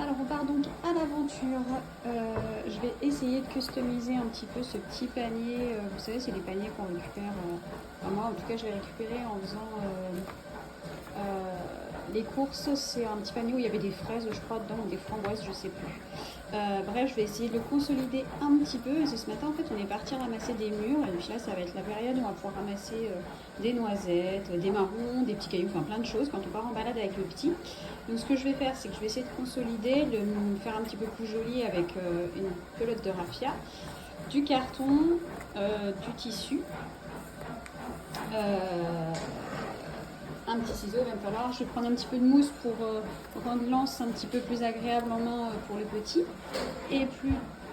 Alors on part donc à l'aventure. Je vais essayer de customiser un petit peu ce petit panier. Vous savez, c'est des paniers qu'on récupère. Enfin, moi en tout cas je l'ai récupéré en faisant les courses. C'est un petit panier où il y avait des fraises je crois dedans ou des framboises, je sais plus. Bref, je vais essayer de le consolider un petit peu. Et ce matin en fait on est parti ramasser des mûres. Et puis là ça va être la période où on va pouvoir ramasser des noisettes, des marrons, des petits cailloux, enfin plein de choses quand on part en balade avec le petit. Donc ce que je vais faire, c'est que je vais essayer de consolider, de me faire un petit peu plus joli avec une pelote de raffia, du carton, du tissu, un petit ciseau, il va me falloir. Je vais prendre un petit peu de mousse pour rendre l'anse un petit peu plus agréable en main pour le petit.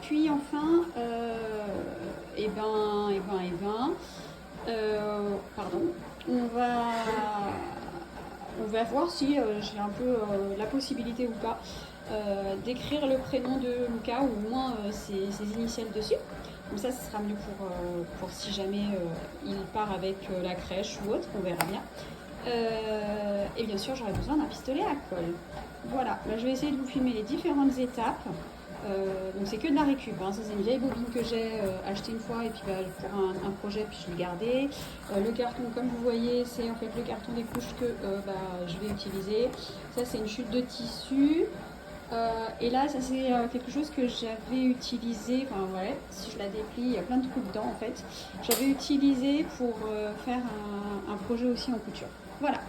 Puis enfin, pardon, on va voir si j'ai un peu la possibilité ou pas d'écrire le prénom de Luca ou au moins ses initiales dessus. Comme ça, ce sera mieux pour si jamais il part avec la crèche ou autre, on verra bien. Et bien sûr, j'aurai besoin d'un pistolet à colle. Voilà, là, je vais essayer de vous filmer les différentes étapes. Donc c'est que de la récup, hein. Ça c'est une vieille bobine que j'ai achetée une fois et puis pour un projet puis je l'ai gardé. Le carton comme vous voyez c'est en fait le carton des couches que je vais utiliser. Ça c'est une chute de tissu. Et là ça c'est quelque chose que j'avais utilisé, enfin ouais, si je la déplie il y a plein de trous dedans en fait. J'avais utilisé pour faire un projet aussi en couture. Voilà.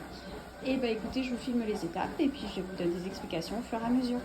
Et bah écoutez, je vous filme les étapes et puis je vous donne des explications au fur et à mesure.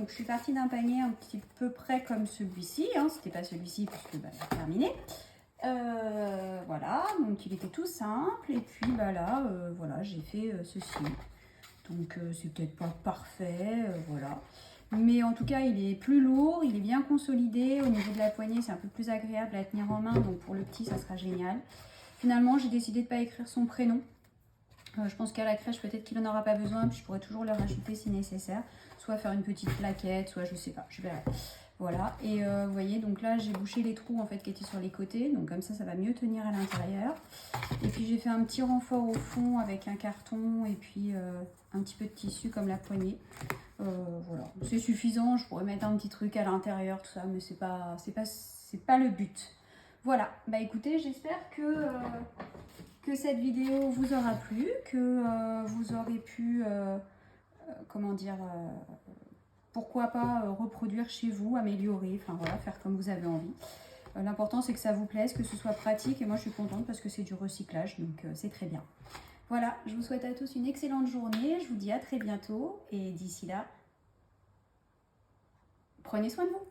Donc je suis partie d'un panier un petit peu près comme celui-ci, hein. C'était pas celui-ci puisque bah, j'ai terminé. Voilà, donc il était tout simple et puis bah là, voilà, j'ai fait ceci. Donc c'est peut-être pas parfait, voilà. Mais en tout cas, il est plus lourd, il est bien consolidé. Au niveau de la poignée, c'est un peu plus agréable à tenir en main. Donc pour le petit, ça sera génial. Finalement, j'ai décidé de ne pas écrire son prénom. Je pense qu'à la crèche, peut-être qu'il n'en aura pas besoin. Puis je pourrais toujours le rajouter si nécessaire. Soit faire une petite plaquette, soit je sais pas, je verrai. Voilà, et vous voyez, donc là j'ai bouché les trous en fait qui étaient sur les côtés, donc comme ça va mieux tenir à l'intérieur. Et puis j'ai fait un petit renfort au fond avec un carton et puis un petit peu de tissu comme la poignée. Voilà, c'est suffisant, je pourrais mettre un petit truc à l'intérieur, tout ça, mais c'est pas le but. Voilà, bah écoutez, j'espère que cette vidéo vous aura plu, que vous aurez pu, comment dire... pourquoi pas reproduire chez vous, améliorer, enfin voilà, faire comme vous avez envie. L'important c'est que ça vous plaise, que ce soit pratique et moi je suis contente parce que c'est du recyclage, donc c'est très bien. Voilà, je vous souhaite à tous une excellente journée, je vous dis à très bientôt et d'ici là, prenez soin de vous.